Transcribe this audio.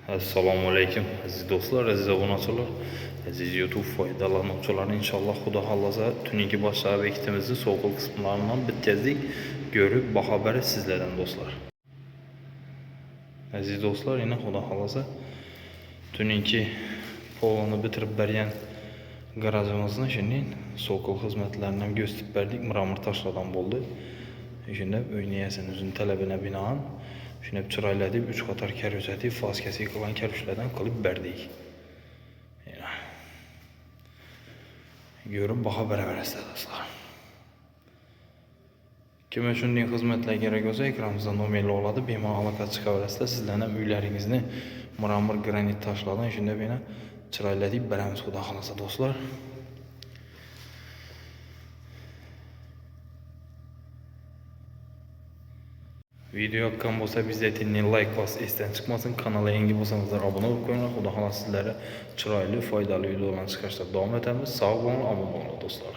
Assalomu alaykum aziz do'stlar, aziz obunachilar, aziz YouTube foydalanuvchilari. İnşallah Xudo xohlasa tungi boshqa obyektimizni so'qil qismlaridan bitkazdik. Görüp baho berib sizlardan do'stlar. Aziz do'stlar, yana Xudo xohlasa tungi polni bitirib bergan garajimizni şimdi so'qil xizmatlaridan gösterib berdik. Mramor toshlardan bo'ldi. Shunda uyni egasini o'zining talabına binoan shuni chiroylatib 3 qator kar uzatib faz kesik qilgan kar ushlardan qilib berdik. Görüp baho beraverasizlar do'stlar. Kim shunday xizmatlar kerak bo'lsa ekranimizda nomerlar oladi, bemalol aloqa chiqaverasizlar. Sizlar ham uylaringizni mramor granit toshlardan shunda beni chiroylatib beramiz xudo xolasa do'stlar. Video yoqqan bo'lsa bizga like bosib esdan chiqmasin. Kanalga yangi bo'lsanizlar obuna bo'lib qo'yinglar. Xudo xolasa sizlarga chiroyli, foydali videolarni chiqarishda davom etamiz. Sog' bo'ling, omon bo'ling do'stlar.